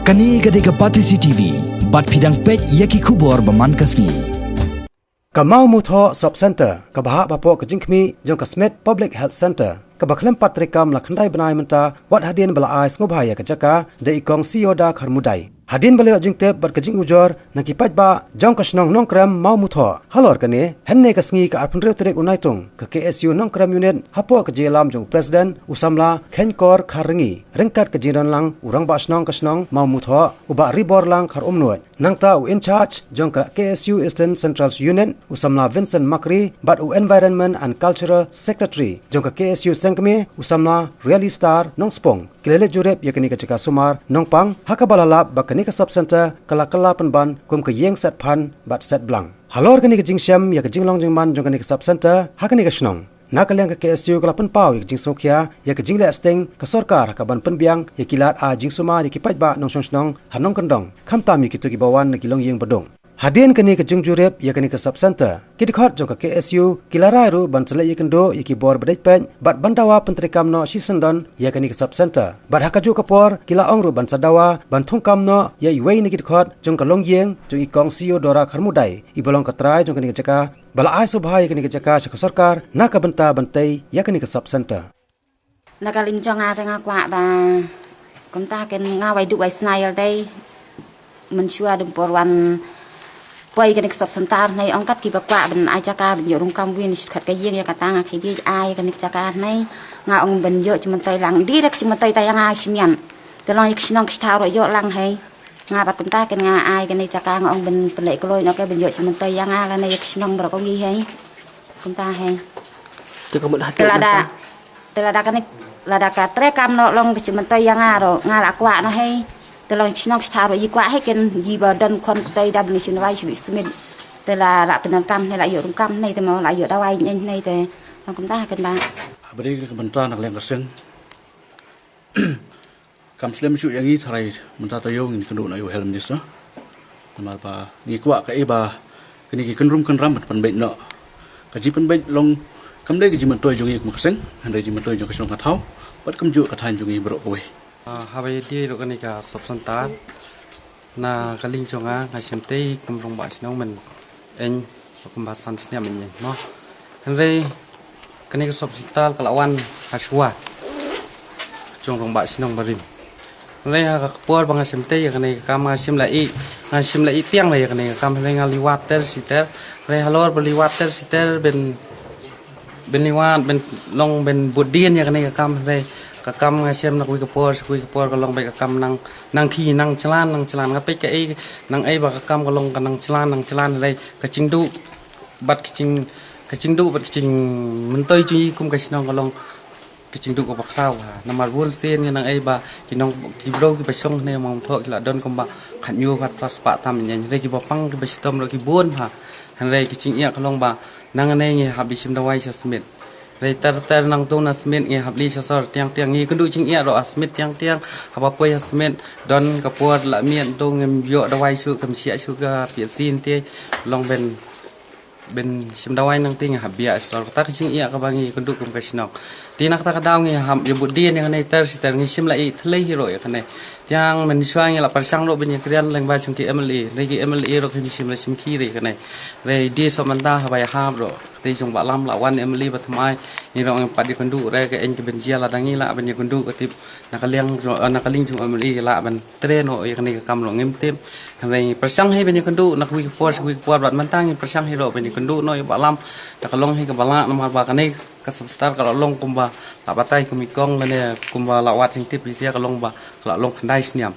Kani gade ke Pati CCTV, bat pidang pek yaki kubor baman kasni. Kamau Mutho Sub Center, Kabahak Bapo Kajingkmi, Jong Kasmet Public Health Center, Kabakhlem Patrikam Lakhandai Benai Menta, Wat Hadin Bala Ais Ngobhaya Kajaka, De Ikong Siyoda Kharmudai. Hadin balik jing tep berkajing ujor nakipat ba jong kasnong nong kram mau mutho halor kane henne kasngi ka arpun rew terek unaitung ke KSU nong kram unit hapo ke jelam jong president usamla khenkor kharengi rengkat ke jiran lang urang ba snong kasnong mau mutho uba ribor lang khar umnuat nangta u in charge jong ka KSU Eastern Central Unit usamla Vincent Makri but u environment and cultural secretary jong ka KSU Sengkme usamla Really Star nong spong kilele jurep yakni ka cika sumar nong pang hakabalalap bak Kini ke sub center kala penban kum ke yeng set pan bat set blang. Halor kini ke jing syam ya ke jing long jing man jong kini ke sub center ha kini ke snong. Na kaliang ke KSU kala pen pau ya ke jing sokia ya ke jing le sting ke sorkar ka ban pen biang ya kilat a jing suma ya kipat ba nong snong hanong kendong. Kham tam ki tu ki bawan na kilong yeng bedong. Hadin kini ke jing jurep ya kini ke sub center. Kidikot jong ke KSU kilarai ru ban selai yekendo ya ki bor bedait pen bat bandawa pentrikam no sisendon ya kini ke sub center. Bat hakaju kapor kila ong ru ban sadawa ban thungkam no ya iwei ni kidikot jong kalong yeng jong ikong Siyoda Kharmudai ibolong katrai jong kini ke jaka bala ai subha ya kini ke jaka sa sarkar na ka benta bantai ya kini ke sub center. Nakaling jong atang akwa ba kumta ken ngawai du wai snail dai mensyua dum porwan Poi kan sub center nei angkat ki bakwa ben ai jaka ben yo rung kam win khat ka yeng ya katanga khi bi ai kan jaka nei nga ong ben yo chuman tai lang di dak chuman tai tayang ai simian te long ik sinong sta ro yo lang hai nga bat kunta kan nga ai kan jaka nga ong ben pelek kloi no ka ben yo chuman tai yang ala nei ik sinong bro ko gi hai kunta hai te ko mud hat telada kan lada ka tre kam no long chuman tai yang ro nga la kwa no hai Telong sinong staro yi kwa heken yi ba dan kon tay dab ni sin wai smith te la ra penan kam ne la yo kam nei te mo la yo da wai nei te kom ta ken ba beri ke bentra nak leng keseng kam slem su yang i tharai menta tayo ngin kendu na yo helm dis no mal ba ni kwa ka e ba kini ki kenrum kenram pan be no ka ji pan be long kam de ki ji man toy jong ik ma keseng han de ji man toy jong kesong ka thau pat kam ju ka than jong i bro ko we Habai di ro kani ka sub center na kaling chonga nga semte kum rong ba sinong men en kum ba san snya men no hanre kani ka sub center kalawan haswa chong rong ba sinong barim hanre ka por bang semte ya kani ka ma sim lai tiang lai kani ka ma nga liwater siter re halor beli water siter ben liwat ben long ben budien ya kani ka ma re kakam ngasem nak kui kapor kalong baik kakam nang thi nang celan ka pe ka e nang ai ba kakam kalong kanang celan lai kacing du bat kacing mentoi cui kum kasinong kalong kacing du ko bakraw namar bun sen nang ai ba kinong kibro ki pasong ne mong tho ki la don kom ba khan yu khat plus pa tam nyen re ki bapang ki bastom ro ki bun ha han re kacing ia kalong ba nang ne nge habisim dawai sa smith Lai ter nang tu na smith nge habli sasor tiang ngi kendu cing ia ro smith tiang apa poi smith don kapuat la mien tu ngem yo dawai su kam sia su ga pi sin te long ben sim dawai nang ting habia sor ta cing ia ka bangi kendu kum kasnok tinak ta kadaw nge ham ye budien yang nei ter si ter ngi sim lai thlei hero ya kane tiang men suang ya la parsang ro ben krian leng ba chung ki emily legi emily ro kim sim la sim ki re kane re di so manta habai ham ro ti chung ba lam la wan emily ba thamai ni ro ang padi kendu re ke en ke ben jia la dangi la ben kendu ka tip nakaling chung emily la ben treno ya kane ka kam ro ngem tem re parsang he ben kendu nak wi por bat mantang parsang hero ben kendu no ba lam ta kalong he ka bala nama ba kane ka substar kalau long kumba la batai kumikong la ne kumba la wat sing tip isia kalong ba la long khandai sniam